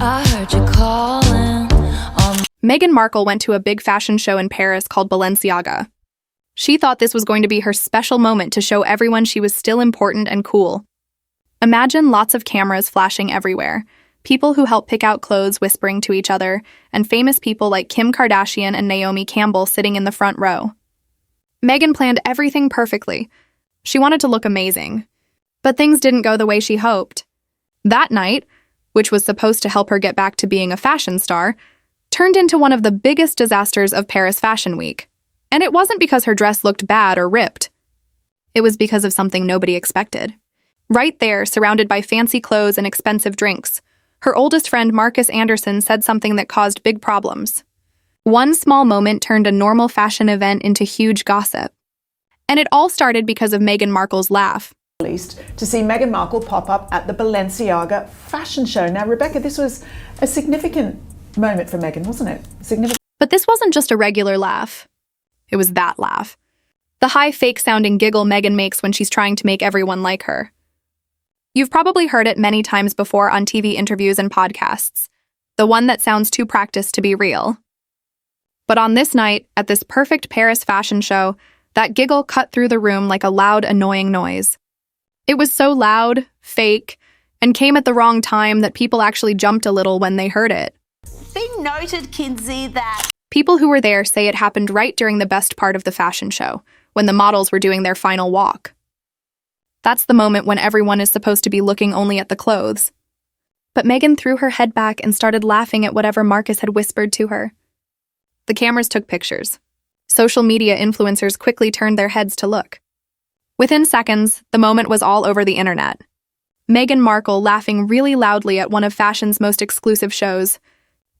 I heard you calling. Meghan Markle went to a big fashion show in Paris called Balenciaga. She thought this was going to be her special moment to show everyone she was still important and cool. Imagine lots of cameras flashing everywhere, people who help pick out clothes whispering to each other, and famous people like Kim Kardashian and Naomi Campbell sitting in the front row. Meghan planned everything perfectly. She wanted to look amazing. But things didn't go the way she hoped. That night, which was supposed to help her get back to being a fashion star, turned into one of the biggest disasters of Paris Fashion Week. And it wasn't because her dress looked bad or ripped. It was because of something nobody expected. Right there, surrounded by fancy clothes and expensive drinks, her oldest friend Markus Anderson said something that caused big problems. One small moment turned a normal fashion event into huge gossip. And it all started because of Meghan Markle's laugh. To see Meghan Markle pop up at the Balenciaga fashion show. Now, Rebecca, this was a significant moment for Meghan, wasn't it? But this wasn't just a regular laugh. It was that laugh. The high, fake-sounding giggle Meghan makes when she's trying to make everyone like her. You've probably heard it many times before on TV interviews and podcasts. The one that sounds too practiced to be real. But on this night, at this perfect Paris fashion show, that giggle cut through the room like a loud, annoying noise. It was so loud, fake, and came at the wrong time that people actually jumped a little when they heard it. They noted, Kinsey, that People who were there say it happened right during the best part of the fashion show, when the models were doing their final walk. That's the moment when everyone is supposed to be looking only at the clothes. But Meghan threw her head back and started laughing at whatever Markus had whispered to her. The cameras took pictures. Social media influencers quickly turned their heads to look. Within seconds, the moment was all over the internet. Meghan Markle laughing really loudly at one of fashion's most exclusive shows.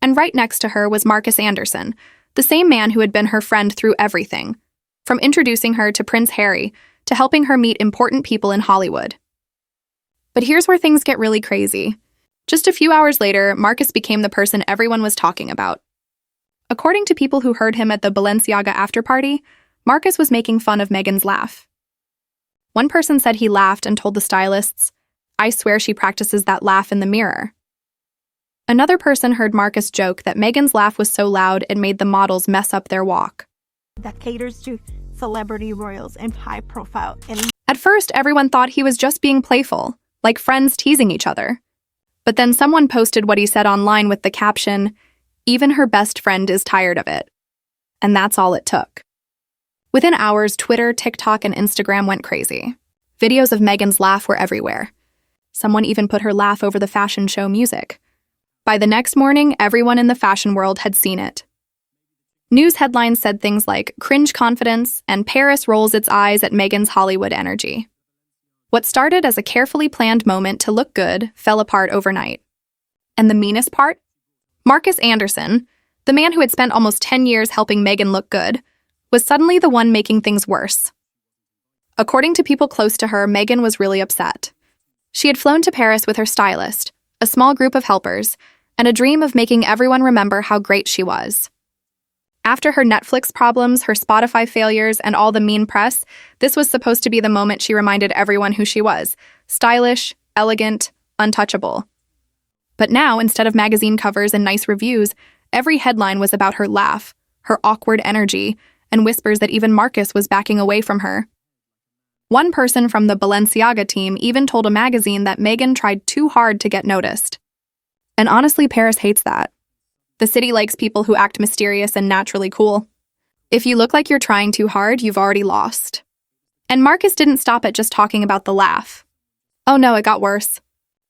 And right next to her was Markus Anderson, the same man who had been her friend through everything, from introducing her to Prince Harry to helping her meet important people in Hollywood. But here's where things get really crazy. Just a few hours later, Markus became the person everyone was talking about. According to people who heard him at the Balenciaga after-party, Markus was making fun of Meghan's laugh. One person said he laughed and told the stylists, "I swear she practices that laugh in the mirror." Another person heard Markus joke that Meghan's laugh was so loud it made the models mess up their walk. that caters to celebrity royals and high profile. At first, everyone thought he was just being playful, like friends teasing each other. But then someone posted what he said online with the caption, "Even her best friend is tired of it." And that's all it took. Within hours, Twitter, TikTok, and Instagram went crazy. Videos of Meghan's laugh were everywhere. Someone even put her laugh over the fashion show music. By the next morning, everyone in the fashion world had seen it. News headlines said things like, "Cringe confidence," and "Paris rolls its eyes at Meghan's Hollywood energy." What started as a carefully planned moment to look good fell apart overnight. And the meanest part? Markus Anderson, the man who had spent almost 10 years helping Meghan look good, was suddenly the one making things worse. According to people close to her, Meghan was really upset. She had flown to Paris with her stylist, a small group of helpers, and a dream of making everyone remember how great she was. After her Netflix problems, her Spotify failures, and all the mean press, this was supposed to be the moment she reminded everyone who she was: stylish, elegant, untouchable. But now, instead of magazine covers and nice reviews, every headline was about her laugh, her awkward energy, and whispers that even Markus was backing away from her. One person from the Balenciaga team even told a magazine that Meghan tried too hard to get noticed. And honestly, Paris hates that. The city likes people who act mysterious and naturally cool. If you look like you're trying too hard, you've already lost. And Markus didn't stop at just talking about the laugh. Oh no, it got worse.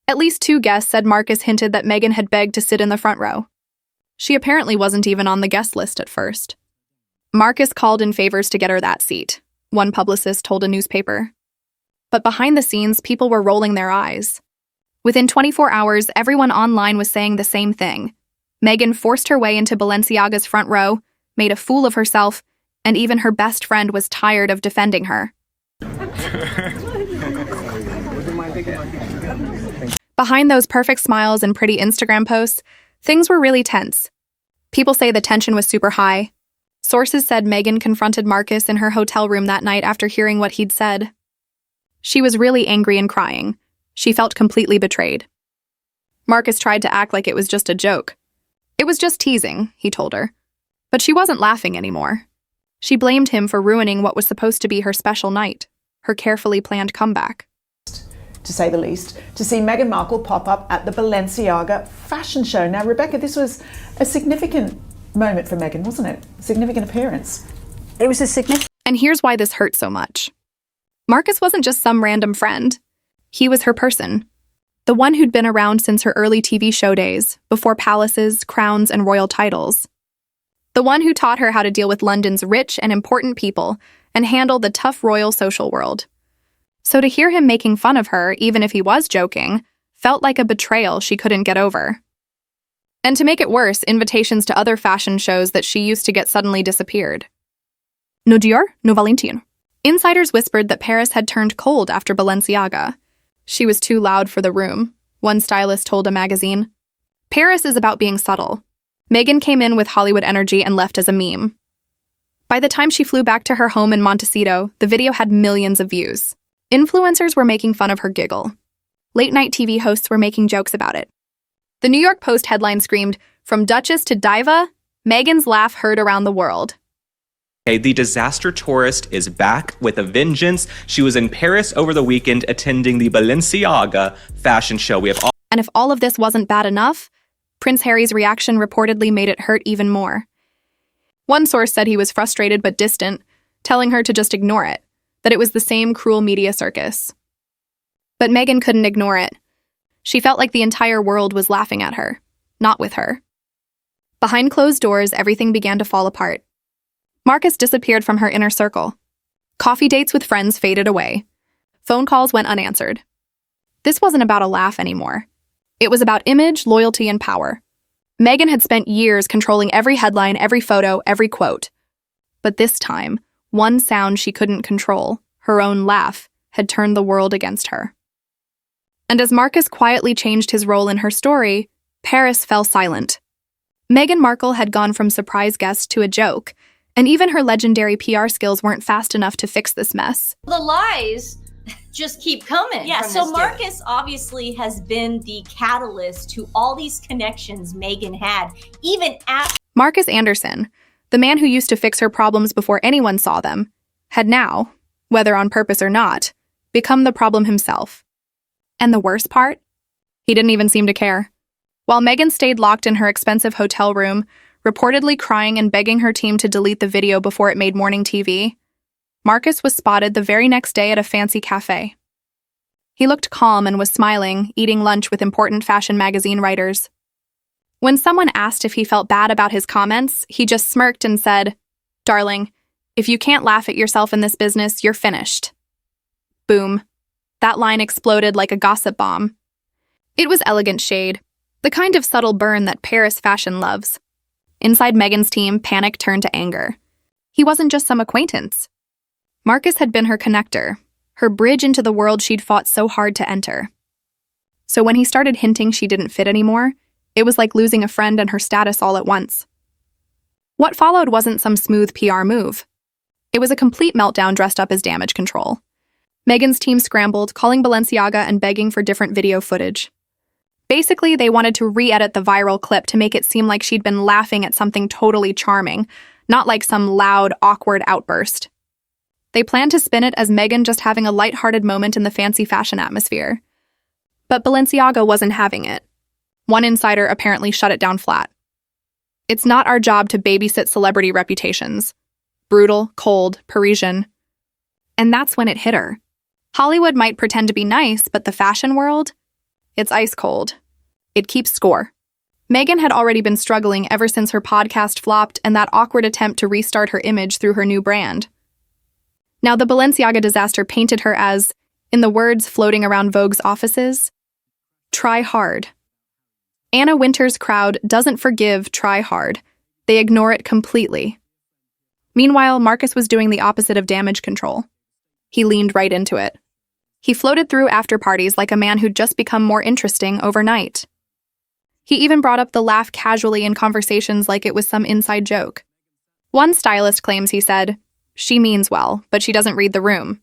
At least 2 guests said Markus hinted that Meghan had begged to sit in the front row. She apparently wasn't even on the guest list at first. Markus called in favors to get her that seat, one publicist told a newspaper. But behind the scenes, people were rolling their eyes. Within 24 hours, everyone online was saying the same thing. Meghan forced her way into Balenciaga's front row, made a fool of herself, and even her best friend was tired of defending her. Behind those perfect smiles and pretty Instagram posts, things were really tense. People say the tension was super high. Sources said Meghan confronted Markus in her hotel room that night after hearing what he'd said. She was really angry and crying. She felt completely betrayed. Markus tried to act like it was just a joke. It was just teasing, he told her. But she wasn't laughing anymore. She blamed him for ruining what was supposed to be her special night, her carefully planned comeback. To say the least, to see Meghan Markle pop up at the Balenciaga fashion show. Now, Rebecca, this was a significant moment for Meghan, wasn't it? Significant appearance. It was a significant. And here's why this hurt so much. Markus wasn't just some random friend. He was her person. The one who'd been around since her early TV show days, before palaces, crowns, and royal titles. The one who taught her how to deal with London's rich and important people and handle the tough royal social world. So to hear him making fun of her, even if he was joking, felt like a betrayal she couldn't get over. And to make it worse, invitations to other fashion shows that she used to get suddenly disappeared. No Dior, no Valentino. Insiders whispered that Paris had turned cold after Balenciaga. She was too loud for the room, one stylist told a magazine. Paris is about being subtle. Meghan came in with Hollywood energy and left as a meme. By the time she flew back to her home in Montecito, the video had millions of views. Influencers were making fun of her giggle. Late-night TV hosts were making jokes about it. The New York Post headline screamed, "From Duchess to Diva, Meghan's laugh heard around the world." The disaster tourist is back with a vengeance. She was in Paris over the weekend attending the Balenciaga fashion show. And if all of this wasn't bad enough, Prince Harry's reaction reportedly made it hurt even more. One source said he was frustrated but distant, telling her to just ignore it, that it was the same cruel media circus. But Meghan couldn't ignore it. She felt like the entire world was laughing at her, not with her. Behind closed doors, everything began to fall apart. Markus disappeared from her inner circle. Coffee dates with friends faded away. Phone calls went unanswered. This wasn't about a laugh anymore. It was about image, loyalty, and power. Meghan had spent years controlling every headline, every photo, every quote. But this time, one sound she couldn't control, her own laugh, had turned the world against her. And as Markus quietly changed his role in her story, Paris fell silent. Meghan Markle had gone from surprise guest to a joke, and even her legendary PR skills weren't fast enough to fix this mess. The lies just keep coming. Yeah, from so this Markus dude. obviously has been the catalyst to all these connections Meghan had, even after. Markus Anderson, the man who used to fix her problems before anyone saw them, had now, whether on purpose or not, become the problem himself. And the worst part? He didn't even seem to care. While Meghan stayed locked in her expensive hotel room, reportedly crying and begging her team to delete the video before it made morning TV, Markus was spotted the very next day at a fancy cafe. He looked calm and was smiling, eating lunch with important fashion magazine writers. When someone asked if he felt bad about his comments, he just smirked and said, "Darling, if you can't laugh at yourself in this business, you're finished." Boom. That line exploded like a gossip bomb. It was elegant shade, the kind of subtle burn that Paris fashion loves. Inside Meghan's team, panic turned to anger. He wasn't just some acquaintance. Markus had been her connector, her bridge into the world she'd fought so hard to enter. So when he started hinting she didn't fit anymore, it was like losing a friend and her status all at once. What followed wasn't some smooth PR move. It was a complete meltdown dressed up as damage control. Meghan's team scrambled, calling Balenciaga and begging for different video footage. Basically, they wanted to re-edit the viral clip to make it seem like she'd been laughing at something totally charming, not like some loud, awkward outburst. They planned to spin it as Meghan just having a lighthearted moment in the fancy fashion atmosphere. But Balenciaga wasn't having it. One insider apparently shut it down flat. "It's not our job to babysit celebrity reputations. Brutal, cold, Parisian." And that's when it hit her. Hollywood might pretend to be nice, but the fashion world? It's ice cold. It keeps score. Meghan had already been struggling ever since her podcast flopped and that awkward attempt to restart her image through her new brand. Now the Balenciaga disaster painted her as, in the words floating around Vogue's offices, try hard. Anna Wintour's crowd doesn't forgive try hard. They ignore it completely. Meanwhile, Markus was doing the opposite of damage control. He leaned right into it. He floated through after parties like a man who'd just become more interesting overnight. He even brought up the laugh casually in conversations like it was some inside joke. One stylist claims he said, "She means well, but she doesn't read the room.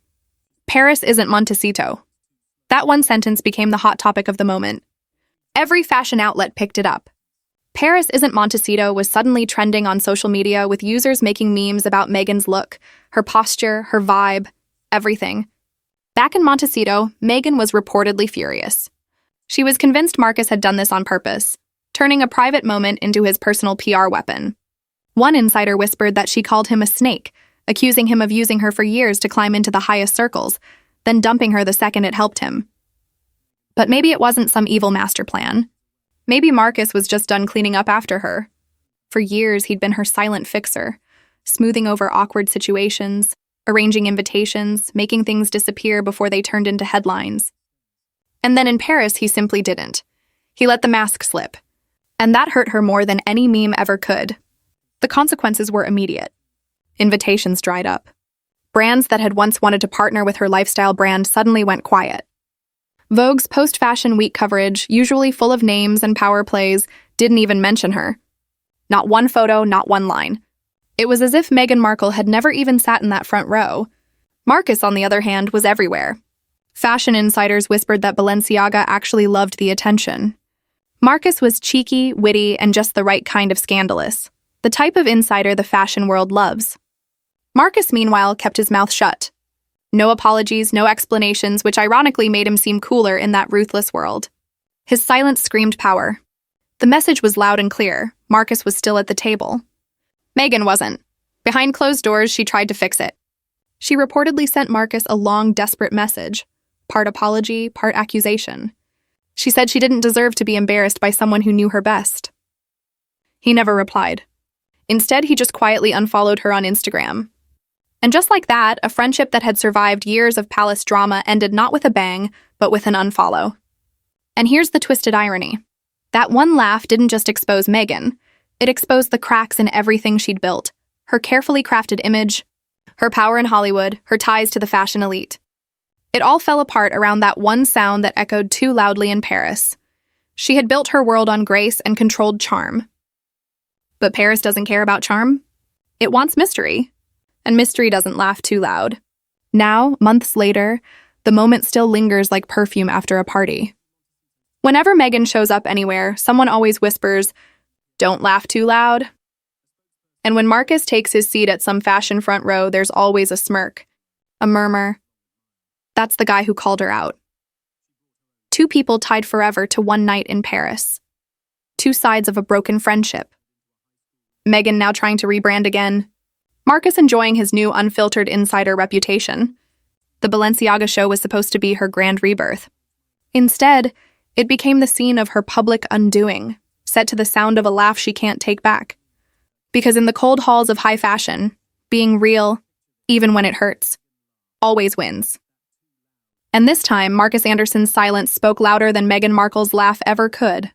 Paris isn't Montecito." That one sentence became the hot topic of the moment. Every fashion outlet picked it up. Paris Isn't Montecito was suddenly trending on social media with users making memes about Meghan's look, her posture, her vibe, everything. Back in Montecito, Meghan was reportedly furious. She was convinced Markus had done this on purpose, turning a private moment into his personal PR weapon. One insider whispered that she called him a snake, accusing him of using her for years to climb into the highest circles, then dumping her the second it helped him. But maybe it wasn't some evil master plan. Maybe Markus was just done cleaning up after her. For years, he'd been her silent fixer, smoothing over awkward situations, arranging invitations, making things disappear before they turned into headlines. And then in Paris, he simply didn't. He let the mask slip. And that hurt her more than any meme ever could. The consequences were immediate. Invitations dried up. Brands that had once wanted to partner with her lifestyle brand suddenly went quiet. Vogue's post-Fashion Week coverage, usually full of names and power plays, didn't even mention her. Not one photo, not one line. It was as if Meghan Markle had never even sat in that front row. Markus, on the other hand, was everywhere. Fashion insiders whispered that Balenciaga actually loved the attention. Markus was cheeky, witty, and just the right kind of scandalous. The type of insider the fashion world loves. Markus, meanwhile, kept his mouth shut. No apologies, no explanations, which ironically made him seem cooler in that ruthless world. His silence screamed power. The message was loud and clear. Markus was still at the table. Meghan wasn't. Behind closed doors, she tried to fix it. She reportedly sent Markus a long, desperate message, part apology, part accusation. She said she didn't deserve to be embarrassed by someone who knew her best. He never replied. Instead, he just quietly unfollowed her on Instagram. And just like that, a friendship that had survived years of palace drama ended not with a bang, but with an unfollow. And here's the twisted irony. That one laugh didn't just expose Meghan. It exposed the cracks in everything she'd built. Her carefully crafted image, her power in Hollywood, her ties to the fashion elite. It all fell apart around that one sound that echoed too loudly in Paris. She had built her world on grace and controlled charm. But Paris doesn't care about charm. It wants mystery. And mystery doesn't laugh too loud. Now, months later, the moment still lingers like perfume after a party. Whenever Meghan shows up anywhere, someone always whispers, "Don't laugh too loud." And when Markus takes his seat at some fashion front row, there's always a smirk, a murmur. That's the guy who called her out. Two people tied forever to one night in Paris. Two sides of a broken friendship. Meghan now trying to rebrand again. Markus enjoying his new unfiltered insider reputation. The Balenciaga show was supposed to be her grand rebirth. Instead, it became the scene of her public undoing, set to the sound of a laugh she can't take back. Because in the cold halls of high fashion, being real, even when it hurts, always wins. And this time, Markus Anderson's silence spoke louder than Meghan Markle's laugh ever could.